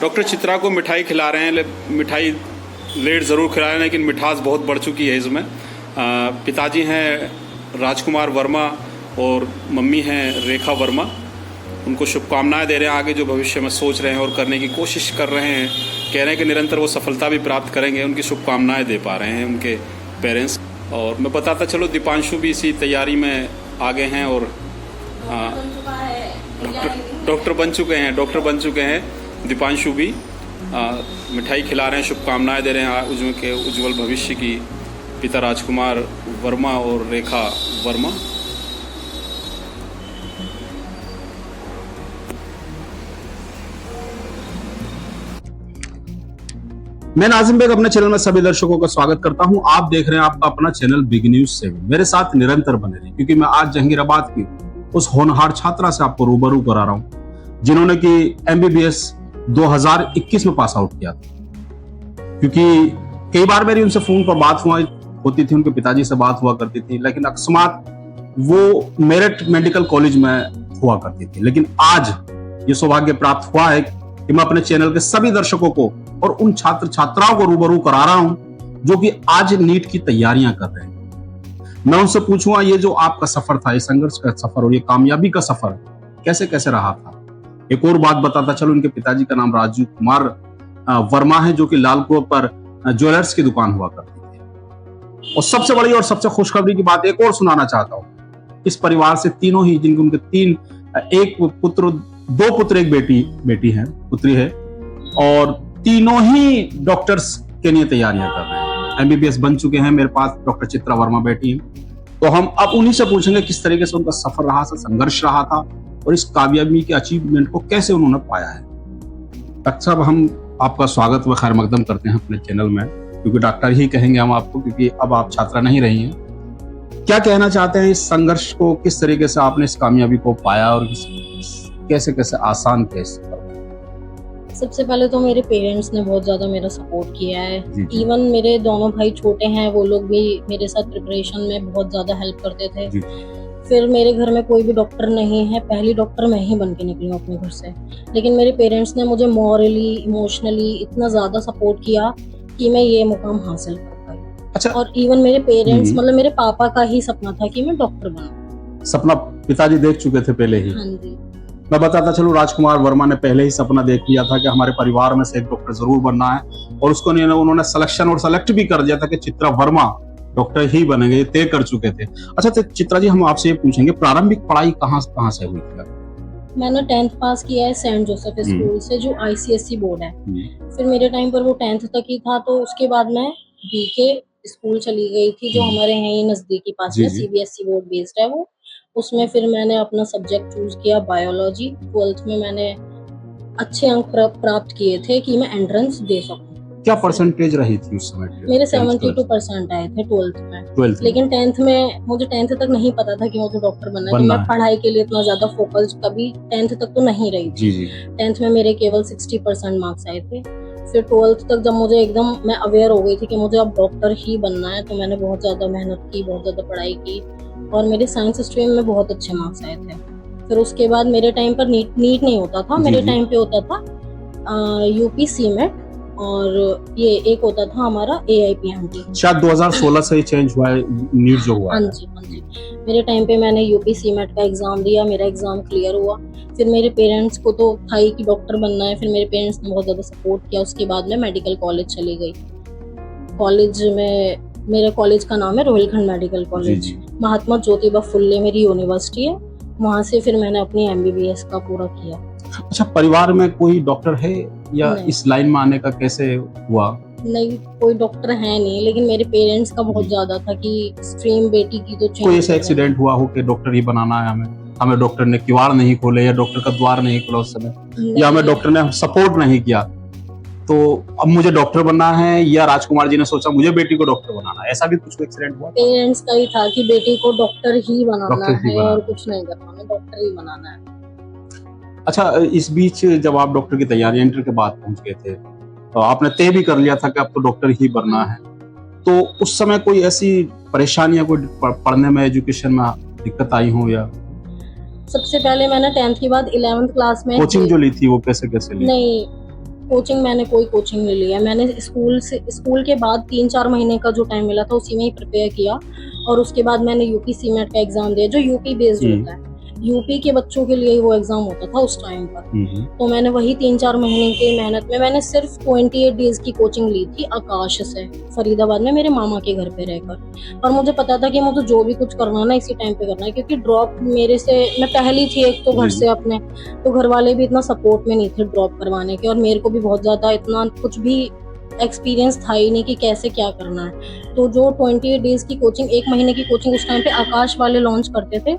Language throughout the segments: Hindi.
डॉक्टर चित्रा को मिठाई खिला रहे हैं। मिठाई लेट ज़रूर खिला रहे हैं लेकिन मिठास बहुत बढ़ चुकी है इसमें। पिताजी हैं राजकुमार वर्मा और मम्मी हैं रेखा वर्मा। उनको शुभकामनाएं दे रहे हैं, आगे जो भविष्य में सोच रहे हैं और करने की कोशिश कर रहे हैं। कह रहे हैं कि निरंतर वो सफलता भी प्राप्त करेंगे। उनकी शुभकामनाएं दे पा रहे हैं उनके पेरेंट्स। और मैं बताता चलो दीपांशु भी इसी तैयारी में आगे हैं और डॉक्टर बन चुके हैं दीपांशु भी। मिठाई खिला रहे हैं, शुभकामनाएं दे रहे हैं उनके उज्जवल भविष्य की। पिता राजकुमार वर्मा और रेखा वर्मा। मैं नाजिम बेग अपने चैनल में सभी दर्शकों का स्वागत करता हूं। आप देख रहे हैं आपका अपना चैनल बिग न्यूज 7। मेरे साथ निरंतर बने रहे क्योंकि मैं आज जहांगीराबाद की उस होनहार छात्रा से आपको रूबरू करा रहा हूं जिन्होंने कि MBBS 2021 में पास आउट किया था। क्योंकि कई बार मेरी उनसे फोन पर बात होती थी, उनके पिताजी से बात हुआ करती थी, लेकिन अकस्मात वो मेरिट मेडिकल कॉलेज में हुआ करती थी। लेकिन आज ये सौभाग्य प्राप्त हुआ है कि मैं अपने चैनल के सभी दर्शकों को और उन छात्र छात्राओं को रूबरू करा रहा हूं जो कि आज नीट की तैयारियां कर रहे हैं। मैं उनसे पूछूंगा ये जो आपका सफर था, ये संघर्ष का सफर और ये कामयाबी का सफर कैसे कैसे रहा था। एक और बात बताता चलो, उनके पिताजी का नाम राजू कुमार वर्मा है जो कि लालकुआ पर ज्वेलर्स की दुकान हुआ करती थी। और सबसे बड़ी और सबसे खुशखबरी की बात एक और सुनाना चाहता हूँ। इस परिवार से तीनों ही, जिनके उनके एक पुत्र, 2 पुत्र, एक पुत्री है और तीनों ही डॉक्टर्स के लिए तैयारियां कर रहे हैं। MBBS बन चुके हैं। मेरे पास डॉक्टर चित्रा वर्मा बैठी है, तो हम अब उन्हीं से पूछेंगे किस तरीके से उनका सफर रहा, संघर्ष रहा था और इस कामयाबी के अचीवमेंट को कैसे उन्होंने पाया है। डॉक्टर साहब, हम आपका स्वागत व खैर मकदम करते हैं अपने चैनल में, क्योंकि डॉक्टर ही कहेंगे हम आपको, क्योंकि अब आप छात्रा नहीं रही हैं। क्या कहना चाहते हैं इस संघर्ष को, किस तरीके से आपने इस कामयाबी को पाया और कैसे कैसे आसान कैसे? सबसे पहले तो मेरे पेरेंट्स ने बहुत ज़्यादा मेरा सपोर्ट किया है। इवन मेरे दोनों भाई छोटे हैं, वो लोग भी मेरे साथ प्रिपरेशन में बहुत ज़्यादा हेल्प करते थे। फिर मेरे घर में कोई भी डॉक्टर नहीं है, पहली डॉक्टर मैं ही बन के निकली हूँ अपने घर से। लेकिन मेरे पेरेंट्स ने मुझे मॉरली, इमोशनली इतना ज़्यादा सपोर्ट किया कि मैं ये मुकाम हासिल कर पाई। अच्छा। और इवन मेरे पेरेंट्स, मतलब मेरे पापा का ही सपना था कि मैं डॉक्टर बनूं। सपना पिताजी देख चुके थे पहले ही? हाँ जी। मैं बताता चलूं, राजकुमार वर्मा ने पहले ही सपना देख लिया था कि हमारे परिवार में से एक डॉक्टर जरूर बनना है और उसको उन्होंने सिलेक्शन और सेलेक्ट भी कर दिया था कि चित्रा वर्मा डॉक्टर ही बनेंगे, ये तय कर चुके थे। अच्छा, तो चित्रा जी, हम आपसे ये पूछेंगे प्रारंभिक पढ़ाई कहाँ से हुई थी? मैंने 10th पास किया है सेंट जोसेफ स्कूल से, जो ICSE बोर्ड है। फिर मेरे टाइम पर वो 10th तक ही था, तो उसके बाद मैं BK स्कूल चली गई थी, जो हमारे यहाँ ही नजदीकी पास में CBSE बोर्ड बेस्ड है वो। उसमें फिर मैंने अपना सब्जेक्ट चूज किया बायोलॉजी। 12th में मैंने अच्छे अंक प्राप्त किए थे कि मैं एंट्रेंस दे सकूं। क्या परसेंटेज रही थी उस समय? मेरे 72% आए थे 12th में। लेकिन 10th में मुझे 10th तक नहीं पता था कि मुझे डॉक्टर बनना है, तो मैं पढ़ाई के लिए इतना ज्यादा फोकस कभी 10th तक तो नहीं रही थी। 10th में मेरे केवल 60% मार्क्स आए थे। फिर 12th तक जब मुझे एकदम मैं अवेयर हो गई थी कि मुझे अब डॉक्टर ही बनना है, तो मैंने बहुत ज्यादा मेहनत की, बहुत ज्यादा पढ़ाई की और मेरे साइंस स्ट्रीम में बहुत अच्छे मार्क्स आए थे। फिर उसके बाद मेरे टाइम पर नीट नहीं होता था, मेरे टाइम पे होता था UP CMET और ये एक होता था हमारा AIPMT। शायद 2016 से ही चेंज हुआ है नीट जो हुआ। हाँ जी। मेरे टाइम पे मैंने UP CMET का एग्जाम दिया, मेरा एग्जाम क्लियर हुआ। फिर मेरे पेरेंट्स को तो था ही कि डॉक्टर बनना है। फिर मेरे पेरेंट्स ने बहुत ज्यादा सपोर्ट किया। उसके बाद मैं मेडिकल कॉलेज चली गई। कॉलेज में, मेरे कॉलेज का नाम है रोहिलखंड मेडिकल कॉलेज, महात्मा ज्योतिबा फुल्ले मेरी यूनिवर्सिटी है। वहाँ से फिर मैंने अपनी MBBS का पूरा किया। अच्छा, परिवार में कोई डॉक्टर है या इस लाइन में आने का कैसे हुआ? नहीं, कोई डॉक्टर है नहीं, लेकिन मेरे पेरेंट्स का बहुत ज्यादा था कि स्ट्रीम बेटी की तो कोई ऐसा एक्सीडेंट हुआ हो कि डॉक्टर ही बनाना है हमें डॉक्टर ने किवाड़ नहीं खोले या डॉक्टर का द्वार नहीं खोला उस समय, या हमें डॉक्टर ने सपोर्ट नहीं किया, तो अब मुझे डॉक्टर बनना है, या राजकुमार जी ने सोचा मुझे बेटी को डॉक्टर बनाना है, ऐसा भी कुछ एक्सीडेंट हुआ? पेरेंट्स का ही था कि बेटी को डॉक्टर ही बनाना है और कुछ नहीं करना, डॉक्टर ही बनाना है। अच्छा, इस बीच जब आप डॉक्टर की तैयारी इंटर के बाद पहुंच गए थे, तो आपने तय भी कर लिया था कि अब तो डॉक्टर ही बनना है, तो उस समय कोई ऐसी परेशानियां, कोई पढ़ने में, एजुकेशन में दिक्कत आई हो? या सबसे पहले मैंने 10th के बाद 11th क्लास में कोचिंग जो ली थी वो कैसे ली? नहीं, कोचिंग मैंने कोई कोचिंग नहीं लिया। मैंने स्कूल के बाद 3-4 महीने का जो टाइम मिला था उसी में ही प्रिपेयर किया, और उसके बाद मैंने यूपी सीमेट का एग्जाम दिया, जो यूपी बेस्ड होता है। यूपी के बच्चों के लिए ही वो एग्जाम होता था उस टाइम पर। तो मैंने वही 3-4 महीने की मेहनत में मैंने सिर्फ 28 डेज की कोचिंग ली थी आकाश से, फरीदाबाद में, मेरे मामा के घर पे रहकर। और मुझे पता था कि मुझे जो भी कुछ करना है ना इसी टाइम पे करना है, क्योंकि ड्रॉप मेरे से, मैं पहली थी एक तो घर से अपने, तो घर वाले भी इतना सपोर्ट में नहीं थे ड्रॉप करवाने के, और मेरे को भी बहुत ज्यादा इतना कुछ भी एक्सपीरियंस था ही नहीं कि कैसे क्या करना है। तो जो 28 डेज की कोचिंग, 1 महीने की कोचिंग उस टाइम पे आकाश वाले लॉन्च करते थे,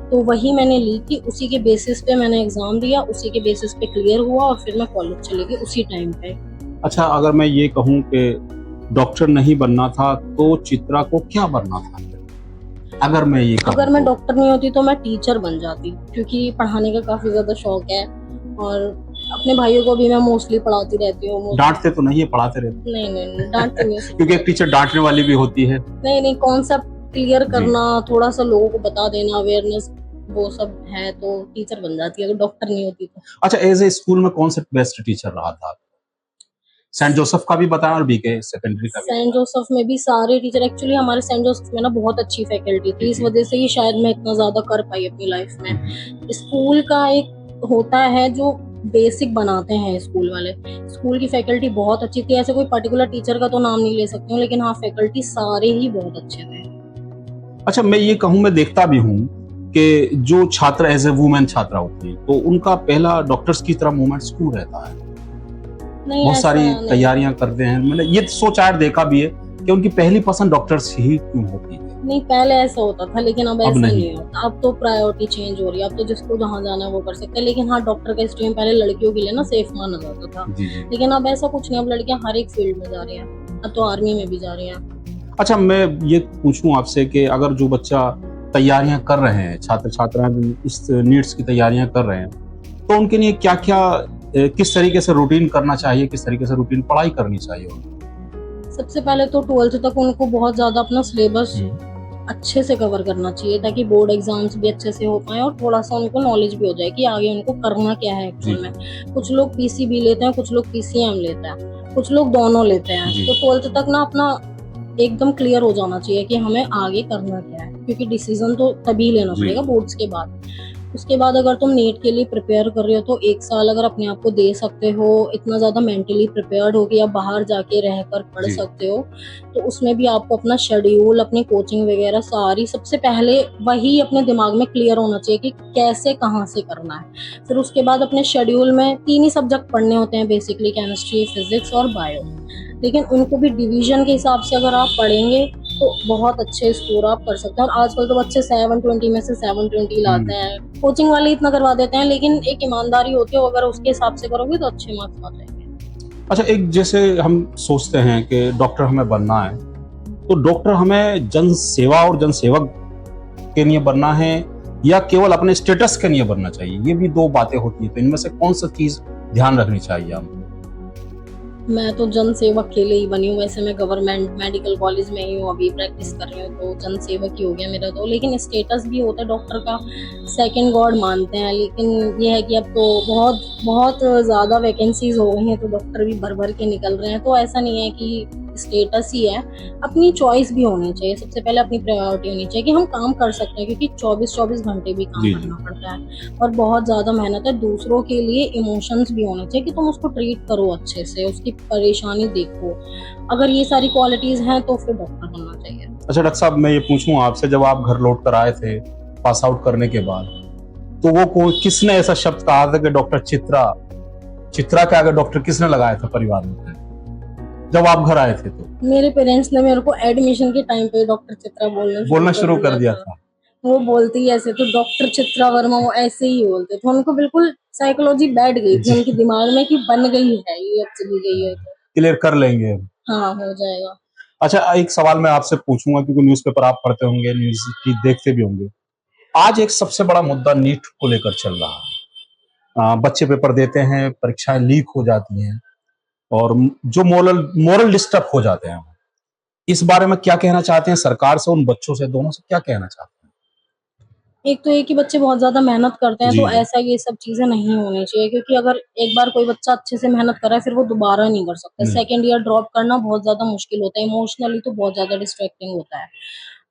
तो वही मैंने ली थी। उसी के बेसिस पे मैंने एग्जाम दिया, उसी के बेसिस पे क्लियर हुआ, और फिर मैं कॉलेज चली गई उसी टाइम पे। अच्छा, अगर मैं ये कहूँ कि डॉक्टर नहीं बनना था तो चित्रा को क्या बनना था? अगर मैं डॉक्टर नहीं होती तो मैं टीचर बन जाती, क्योंकि पढ़ाने का काफी ज्यादा शौक है, और अपने भाइयों को भी मैं मोस्टली पढ़ाती रहती हूँ। डांटते तो नहीं है, पढ़ाते रहते? नहीं, डांटती नहीं। क्योंकि एक टीचर डांटने वाली भी होती है। नहीं, कॉन्सेप्ट क्लियर करना, थोड़ा सा लोगों को बता देना, अवेयरनेस, वो सब है, तो टीचर बन जाती है अगर डॉक्टर नहीं होती तो। अच्छा, एज ए स्कूल में कौन सा बेस्ट टीचर रहा था? सेंट जोसेफ का भी बताया और बीके सेकेंडरी का भी। सेंट जोसेफ में भी सारे टीचर, एक्चुअली हमारे सेंट जोसेफ में ना बहुत अच्छी फैकल्टी थी, इस वजह से ही शायद मैं इतना ज्यादा कर पाई अपनी लाइफ में। स्कूल का एक होता है जो बेसिक बनाते हैं स्कूल वाले, स्कूल की फैकल्टी बहुत अच्छी थी। ऐसे कोई पर्टिकुलर टीचर का तो नाम नहीं ले सकती हूँ, लेकिन हाँ, फैकल्टी सारे ही बहुत अच्छे थे। अच्छा, मैं ये कहूँ, मैं देखता भी हूँ कि जो छात्र एज ए वुमेन छात्रा होती है तो उनका पहला डॉक्टर्स की तरह मूवमेंट स्कूल रहता है, बहुत सारी तैयारियां करते हैं। मैंने ये सोच आर देखा भी है कि उनकी पहली पसंद डॉक्टर्स ही क्यों होती है। नहीं, पहले ऐसा होता था, लेकिन अब ऐसा नहीं होता। अब तो प्रायोरिटी चेंज हो रही है, अब तो जिसको जहाँ जाना है वो कर सकते हैं। लेकिन हाँ, डॉक्टर का स्ट्रीम पहले लड़कियों के लिए ना सेफ माना जाता था, लेकिन अब ऐसा कुछ नहीं। अब लड़कियां हर एक फील्ड में जा रही हैं, अब तो आर्मी में भी जा रही हैं। अच्छा, मैं ये पूछूं आपसे कि अगर जो बच्चा तैयारियां कर रहे हैं, छात्र छात्राएं इस नीट्स की तैयारियां कर रहे हैं, तो उनके लिए क्या क्या, किस तरीके से रूटीन करना चाहिए, किस तरीके से रूटीन पढ़ाई करनी चाहिए? सबसे पहले तो 12th तक उनको बहुत ज्यादा अपना सिलेबस अच्छे से कवर करना चाहिए, ताकि बोर्ड एग्जाम्स भी अच्छे से हो पाए, और थोड़ा सा उनको नॉलेज भी हो जाए कि आगे उनको करना क्या है एक्चुअल में। कुछ लोग पीसीबी लेते हैं, कुछ लोग पीसीएम लेते हैं, कुछ लोग दोनों लेते हैं। तो 12th तक ना अपना एकदम क्लियर हो जाना चाहिए कि हमें आगे करना क्या है, क्योंकि डिसीजन तो तभी लेना पड़ेगा बोर्ड्स के बाद। उसके बाद अगर तुम नीट के लिए प्रिपेयर कर रहे हो तो 1 साल अगर अपने आप को दे सकते हो, इतना ज्यादा मेंटली प्रिपेयर्ड हो कि आप बाहर जाके रहकर पढ़ सकते हो, तो उसमें भी आपको अपना शेड्यूल, अपनी कोचिंग वगैरह सारी, सबसे पहले वही अपने दिमाग में क्लियर होना चाहिए कि कैसे कहाँ से करना है। फिर उसके बाद अपने शेड्यूल में 3 ही सब्जेक्ट पढ़ने होते हैं बेसिकली, केमिस्ट्री, फिजिक्स और बायो, लेकिन उनको भी डिवीजन के हिसाब से अगर आप पढ़ेंगे तो बहुत अच्छे स्कोर आप कर सकते हैं। और आजकल तो बच्चे 720 में से 720 लाते हैं, कोचिंग वाले इतना करवा देते हैं, लेकिन एक ईमानदारी होती है, अगर उसके हिसाब से करोगे तो अच्छे मार्क्स आ जाएंगे। अच्छा, एक जैसे हम सोचते हैं कि डॉक्टर हमें बनना है, तो डॉक्टर हमें जन सेवा और जनसेवक के लिए बनना है या केवल अपने स्टेटस के लिए बनना चाहिए? ये भी 2 बातें होती है, तो इनमें से कौन सा चीज ध्यान रखनी चाहिए हमको? मैं तो जन सेवक के लिए ही बनी हूँ। वैसे मैं गवर्नमेंट मेडिकल कॉलेज में ही हूँ, अभी प्रैक्टिस कर रही हूँ, तो जन सेवक ही हो गया मेरा तो। लेकिन स्टेटस भी होता है, डॉक्टर का सेकंड गॉड मानते हैं, लेकिन ये है कि अब तो बहुत ज़्यादा वैकेंसीज हो गई हैं, तो डॉक्टर भी भर भर के निकल रहे हैं। तो ऐसा नहीं है कि स्टेटस ही है, अपनी चॉइस भी होनी चाहिए। सबसे पहले अपनी प्रायोरिटी होनी चाहिए कि हम काम कर सकते हैं, क्योंकि 24-24 घंटे भी काम करना पड़ता है और बहुत ज़्यादा मेहनत है। दूसरों के लिए इमोशंस भी होने चाहिए कि तुम उसको ट्रीट करो अच्छे से, उसकी परेशानी देखो। अगर ये सारी क्वालिटीज हैं तो फिर डॉक्टर बनना चाहिए। अच्छा डॉक्टर साहब, मैं ये पूछूं आपसे, जब आप घर लौट कर आए थे पास आउट करने के बाद, तो वो किसने ऐसा शब्द कहा था कि डॉक्टर चित्रा के आगे डॉक्टर किसने लगाया था परिवार में जब आप घर आए थे? तो मेरे पेरेंट्स ने मेरे को एडमिशन के टाइम पे डॉक्टर चित्रा बोलना शुरू कर दिया था। वो बोलती है ऐसे, तो डॉक्टर चित्रा वर्मा, वो ऐसे ही बोलते थे। उनको बिल्कुल साइकोलॉजी बैठ गई थी उनके दिमाग में कि बन गई है ये, अब चली गई है तो क्लियर कर लेंगे। हाँ, हो जाएगा। अच्छा, एक सवाल मैं आपसे पूछूंगा, क्योंकि न्यूज़पेपर आप पढ़ते होंगे, न्यूज़ की देखते भी होंगे। आज एक सबसे बड़ा मुद्दा नीट को लेकर चल रहा है। बच्चे पेपर देते हैं, परीक्षाएं लीक हो जाती हैं और जो मोरल डिस्टर्ब हो जाते हैं। इस बारे में क्या कहना चाहते हैं? सरकार से, उन बच्चों से, दोनों से क्या कहना चाहते हैं? एक तो ये कि बच्चे बहुत ज्यादा मेहनत करते हैं, जी तो जी ऐसा ये सब चीजें नहीं होनी चाहिए, क्योंकि अगर एक बार कोई बच्चा अच्छे से मेहनत कर रहा है फिर वो दोबारा नहीं कर सकता। नहीं, सेकंड ईयर ड्रॉप करना बहुत ज्यादा मुश्किल होता है, इमोशनली तो बहुत ज्यादा डिस्ट्रैक्टिंग होता है।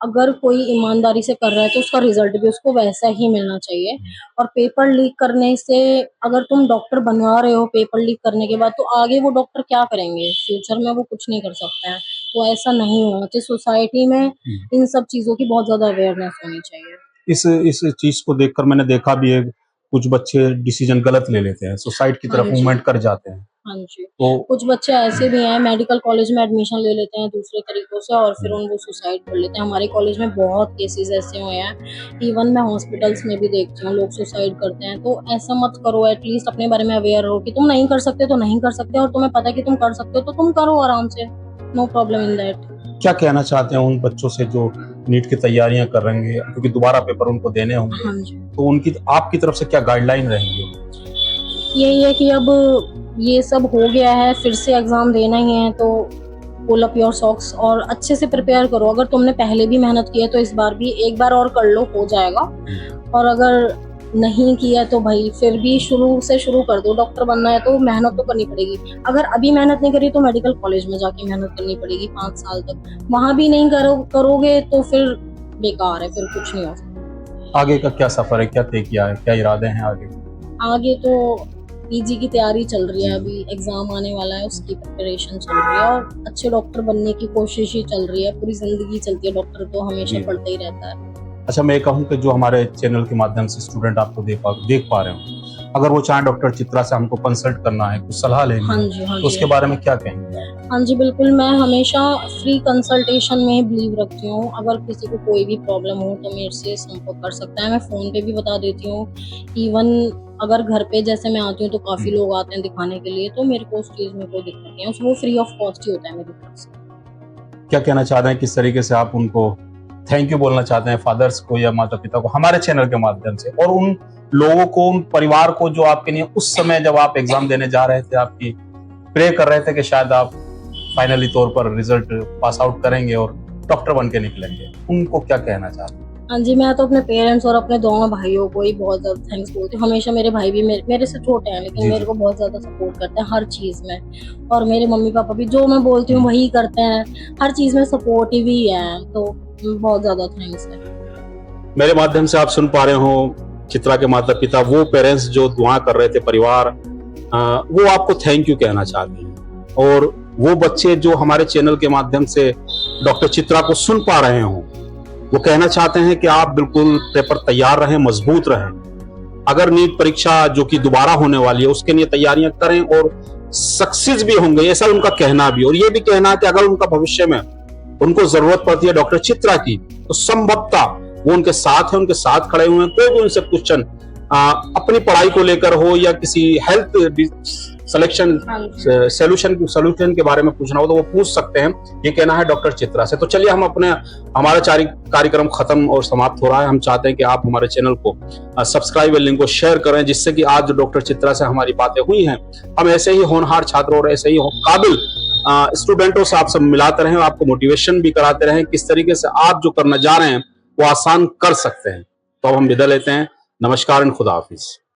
अगर कोई ईमानदारी से कर रहा है तो उसका रिजल्ट भी उसको वैसा ही मिलना चाहिए। और पेपर लीक करने से, अगर तुम डॉक्टर बनवा रहे हो पेपर लीक करने के बाद, तो आगे वो डॉक्टर क्या करेंगे? फ्यूचर में वो कुछ नहीं कर सकते हैं। तो ऐसा नहीं होना चाहिए। सोसाइटी में इन सब चीजों की बहुत ज्यादा अवेयरनेस होनी चाहिए। इस चीज को देखकर मैंने देखा भी है, कुछ बच्चे डिसीजन गलत ले लेते हैं, सुसाइड की हाँ तरफ जी, मूवमेंट कर जाते हैं। हाँ जी। तो कुछ बच्चे ऐसे भी हैं, मेडिकल कॉलेज में एडमिशन ले लेते हैं दूसरे तरीकों से और फिर वो सुसाइड कर लेते हैं। हमारे कॉलेज में बहुत केसेस ऐसे हुए हैं। इवन मैं हॉस्पिटल्स में भी देखती हूँ लोग सुसाइड करते हैं। तो ऐसा मत करो, एटलीस्ट अपने बारे में अवेयर रहो कि तुम नहीं कर सकते तो नहीं कर सकते, और तुम्हें पता है कि तुम कर सकते हो तो तुम करो आराम से। No problem in that. क्या कहना चाहते हैं उन बच्चों से जो नीट की तैयारियां कर रहे हैं, क्योंकि दोबारा पेपर उनको देने होंगे, हाँ जी। तो उनकी आपकी तरफ से क्या गाइडलाइन रहेंगी? यही है कि अब ये सब हो गया है, फिर से एग्जाम देना ही है, तो पुल अप योर सॉक्स और अच्छे से प्रिपेयर करो। अगर तुमने पहले भी मेहनत की है तो इस बार भी एक बार और कर लो, हो जाएगा। और अगर नहीं किया तो भाई फिर भी शुरू से शुरू कर दो। डॉक्टर बनना है तो मेहनत तो करनी पड़ेगी। अगर अभी मेहनत नहीं करी तो मेडिकल कॉलेज में जाके मेहनत करनी पड़ेगी 5 साल तक। वहां भी नहीं करोगे तो फिर बेकार है, फिर कुछ नहीं हो सकता। आगे का क्या सफर है, क्या तय किया है, क्या इरादे हैं आगे? आगे तो पीजी की तैयारी चल रही है, अभी एग्जाम आने वाला है, उसकी प्रिपरेशन चल रही है और अच्छे डॉक्टर बनने की कोशिश ही चल रही है। पूरी जिंदगी चलती है, डॉक्टर तो हमेशा पढ़ता ही रहता है। अच्छा, मैं कहूँ कि जो हमारे चैनल के माध्यम से स्टूडेंट आपको देख पा रहे हो, अगर वो चाहे डॉक्टर चित्रा से हमको कंसल्ट करना है, कुछ सलाह लेनी हाँ है, जी, हाँ तो उसके जी। बारे में क्या कहेंगे? हाँ जी, बिल्कुल। मैं हमेशा फ्री कंसल्टेशन में ही बिलीव रखती हूँ। अगर किसी को कोई भी प्रॉब्लम हो तो मेरे से संपर्क कर सकता है। मैं फोन पे भी बता देती हूँ। इवन अगर घर पे जैसे मैं आती हूँ तो काफी लोग आते हैं दिखाने के लिए, तो मेरे को उस चीज में कोई दिक्कत नहीं है। वो फ्री ऑफ कॉस्ट ही होता है मेरी तरफ से। क्या कहना चाहते हैं, किस तरीके से आप उनको थैंक यू बोलना चाहते हैं, फादर्स को या माता पिता को, हमारे चैनल के माध्यम से, और उन लोगों को, उन परिवार को जो आपके लिए उस समय जब आप एग्जाम देने जा रहे थे, आपकी प्रे कर रहे थे कि शायद आप फाइनली तौर पर रिजल्ट पास आउट करेंगे और डॉक्टर बन के निकलेंगे, उनको क्या कहना चाहते हैं? हाँ जी, मैं तो अपने पेरेंट्स और अपने दोनों भाइयों को ही बहुत ज्यादा थैंक्स बोलती हूँ। हमेशा मेरे भाई भी मेरे से छोटे हैं, लेकिन मेरे को बहुत ज्यादा सपोर्ट करते हैं हर चीज में। और मेरे मम्मी पापा भी जो मैं बोलती हूँ वही करते हैं, हर चीज में सपोर्टिव ही है। तो बहुत ज्यादा थैंक्स है। मेरे माध्यम से आप सुन पा रहे हो चित्रा के माता पिता, वो पेरेंट्स जो दुआ कर रहे थे, परिवार, वो आपको थैंक यू कहना चाहते हैं। और वो बच्चे जो हमारे चैनल के माध्यम से डॉक्टर चित्रा को सुन पा रहे हो, वो कहना चाहते हैं कि आप बिल्कुल पेपर तैयार रहें, मजबूत रहें। अगर नीट परीक्षा जो कि दोबारा होने वाली है उसके लिए तैयारियां करें और सक्सेस भी होंगे, ऐसा उनका कहना भी। और ये भी कहना है कि अगर उनका भविष्य में उनको जरूरत पड़ती है डॉक्टर चित्रा की, तो संभवतः वो उनके साथ है, उनके साथ खड़े हुए हैं। कोई भी उनसे क्वेश्चन अपनी पढ़ाई को लेकर हो या किसी हेल्थ सोल्यूशन के बारे में पूछना हो तो वो पूछ सकते हैं। ये कहना है डॉक्टर चित्रा से। तो चलिए, हमारा कार्यक्रम खत्म और समाप्त हो रहा है। हम चाहते हैं कि आप हमारे चैनल को सब्सक्राइब और लिंक को शेयर करें, जिससे कि आज जो डॉक्टर चित्रा से हमारी बातें हुई हैं, हम ऐसे ही होनहार छात्रों और ऐसे ही काबिल स्टूडेंटों से आप सब मिलाते रहें, आपको मोटिवेशन भी कराते रहें किस तरीके से आप जो करना जा रहे हैं वो आसान कर सकते हैं। तो अब हम विदा लेते हैं। नमस्कार एंड खुदा हाफिज।